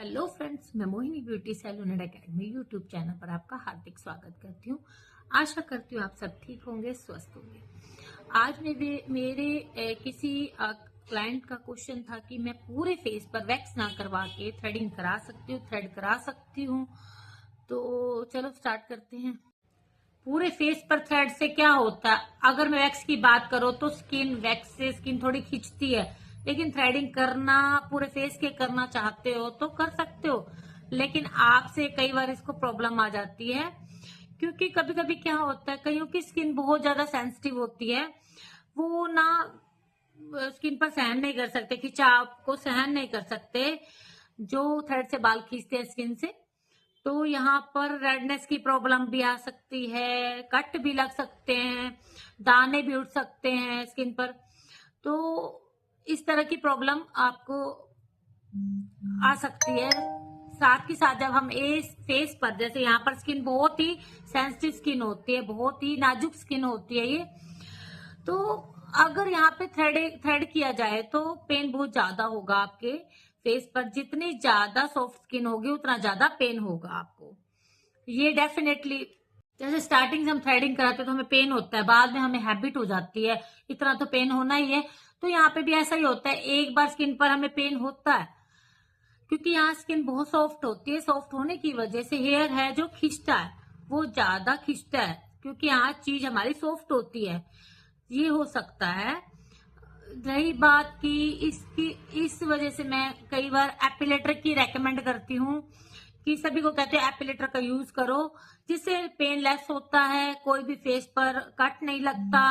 Hello friends, मैं Mohini beauty salon and academy YouTube channel पर आपका हार्दिक स्वागत करती हूँ। आशा करती हूँ आप सब ठीक होंगे, स्वस्थ होंगे। आज मेरे किसी क्लाइंट का क्वेश्चन था कि मैं पूरे फेस पर वैक्स ना करवा के थ्रेडिंग करा सकती हूँ, थ्रेड करा सकती हूँ। तो चलो स्टार्ट करते हैं। पूरे फेस पर थ्रेड से क्या होता है? अगर मैं वैक्स की बात करूँ तो वैक्स से स्किन थोड़ी खिंचती है, लेकिन थ्रेडिंग करना पूरे फेस के करना चाहते हो तो कर सकते हो। लेकिन आपसे कई बार इसको प्रॉब्लम आ जाती है, क्योंकि कभी कभी क्या होता है, कईयों की स्किन बहुत ज्यादा सेंसिटिव होती है। वो ना स्किन पर सहन नहीं कर सकते, खिंचाव को सहन नहीं कर सकते जो थ्रेड से बाल खींचते हैं स्किन से। तो यहाँ पर रेडनेस की प्रॉब्लम भी आ सकती है, कट भी लग सकते हैं, दाने भी उठ सकते हैं स्किन पर। तो इस तरह की प्रॉब्लम आपको आ सकती है। साथ ही साथ जब हम इस फेस पर, जैसे यहाँ पर स्किन बहुत ही सेंसिटिव स्किन होती है, बहुत ही नाजुक स्किन होती है ये, तो अगर यहाँ पे थ्रेड किया जाए तो पेन बहुत ज्यादा होगा आपके फेस पर। जितनी ज्यादा सॉफ्ट स्किन होगी उतना ज्यादा पेन होगा आपको, ये डेफिनेटली। जैसे स्टार्टिंग से हम थ्रेडिंग कराते हैं तो हमें पेन होता है, बाद में हमें हैबिट हो जाती है, इतना तो पेन होना ही है। तो यहाँ पे भी ऐसा ही होता है, एक बार स्किन पर हमें पेन होता है, क्योंकि यहाँ स्किन बहुत सॉफ्ट होती है। सॉफ्ट होने की वजह से हेयर है जो खिंचता है, वो ज्यादा खिंचता है, क्योंकि यहाँ चीज हमारी सॉफ्ट होती है, ये हो सकता है। रही बात की इसकी, इस वजह से मैं कई बार एपिलेटर की रेकमेंड करती हूँ कि सभी को कहते हैं एपिलेटर का यूज करो, जिससे पेन लेस होता है, कोई भी फेस पर कट नहीं लगता,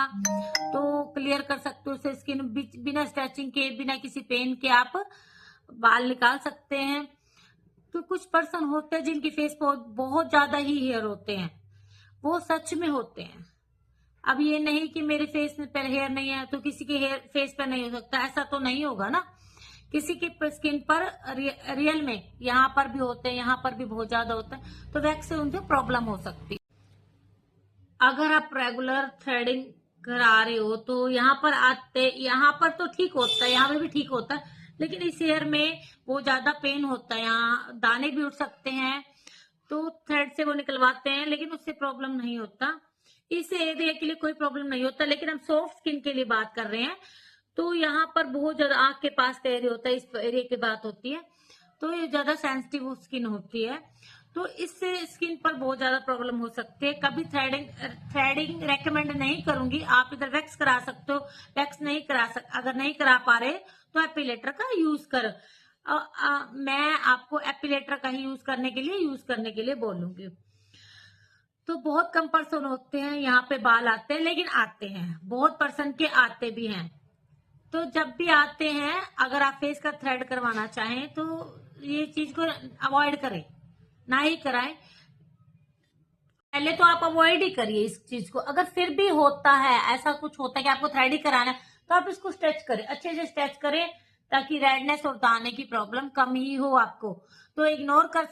तो क्लियर कर सकते हो उसे स्किन बिना स्ट्रेचिंग के, बिना किसी पेन के आप बाल निकाल सकते हैं। तो कुछ पर्सन होते हैं जिनकी फेस पर बहुत ज्यादा ही हेयर होते हैं, वो सच में होते हैं। अब ये नहीं कि मेरे फेस पर हेयर नहीं है तो किसी के हेयर फेस पर नहीं हो सकता, ऐसा तो नहीं होगा ना। किसी की स्किन पर रियल में यहाँ पर भी होते हैं, यहाँ पर भी बहुत ज्यादा होता है, तो वैक्स से उनसे प्रॉब्लम हो सकती है। अगर आप रेगुलर थ्रेडिंग करा रहे हो तो यहाँ पर तो ठीक होता है, यहाँ पे भी ठीक होता है, लेकिन इस हेयर में बहुत ज्यादा पेन होता है, यहाँ दाने भी उठ सकते हैं। तो थ्रेड से वो निकलवाते हैं, लेकिन उससे प्रॉब्लम नहीं होता, इस एरिया के लिए कोई प्रॉब्लम नहीं होता। लेकिन हम सॉफ्ट स्किन के लिए बात कर रहे हैं, तो यहाँ पर बहुत ज्यादा आंख के पास का एरिया होता है, इस एरिया की बात होती है, तो ये ज्यादा सेंसिटिव स्किन होती है, तो इससे स्किन पर बहुत ज्यादा प्रॉब्लम हो सकती है। कभी थ्रेडिंग रेकमेंड नहीं करूंगी, आप इधर वैक्स करा सकते हो। वैक्स नहीं अगर नहीं करा पा रहे तो एपिलेटर का यूज कर। मैं आपको एपिलेटर का ही यूज करने के लिए बोलूंगी। तो बहुत कम पर्सन होते हैं यहाँ पे बाल आते हैं, लेकिन आते हैं, बहुत पर्सन के आते भी हैं। तो जब भी आते हैं, अगर आप फेस का थ्रेड करवाना चाहें तो ये चीज को अवॉइड करें, ना ही कराएं। पहले तो आप अवॉइड ही करिए इस चीज को। अगर फिर भी होता है, ऐसा कुछ होता है कि आपको थ्रेड ही कराना है, तो आप इसको स्ट्रेच करें, अच्छे से स्ट्रेच करें, ताकि रेडनेस और दाने की प्रॉब्लम कम ही हो आपको। तो इग्नोर कर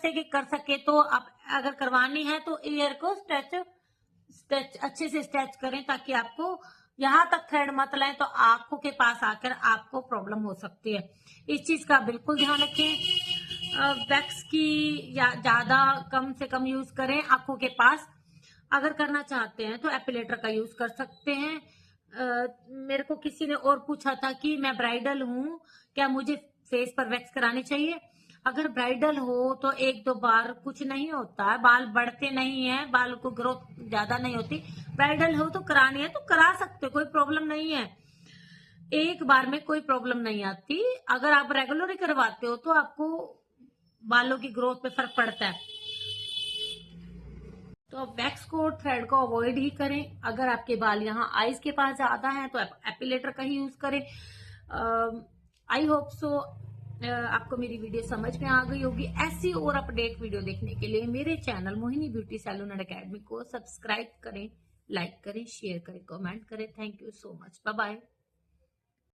सके तो आप अगर करवानी है तो ईयर को स्ट्रेच अच्छे से स्ट्रेच करें, ताकि आपको यहां तक थ्रेड मत लाएं तो आंखों के पास आकर आपको प्रॉब्लम हो सकती है। इस चीज का बिल्कुल ध्यान रखें। वैक्स की या ज्यादा कम से कम यूज करें आंखों के पास। अगर करना चाहते हैं तो एपिलेटर का यूज कर सकते हैं। मेरे को किसी ने और पूछा था कि मैं ब्राइडल हूँ, क्या मुझे फेस पर वैक्स करानी चाहिए? अगर ब्राइडल हो तो एक दो बार कुछ नहीं होता है, बाल बढ़ते नहीं है, बाल को ग्रोथ ज्यादा नहीं होती। ब्राइडल हो तो करानी है तो करा सकते हो, कोई प्रॉब्लम नहीं है, एक बार में कोई प्रॉब्लम नहीं आती। अगर आप रेगुलर करवाते हो तो आपको बालों की ग्रोथ पे फर्क पड़ता है। तो आप वैक्स को, थ्रेड को अवॉइड ही करें। अगर आपके बाल यहाँ आईज के पास ज्यादा है तो आप एपिलेटर का ही यूज करें। आई होप सो आपको मेरी वीडियो समझ में आ गई होगी। ऐसी और अपडेट वीडियो देखने के लिए मेरे channel Mohini beauty salon and academy को सब्सक्राइब करें, लाइक करें, शेयर करें, कमेंट करें। Thank you so much, bye bye.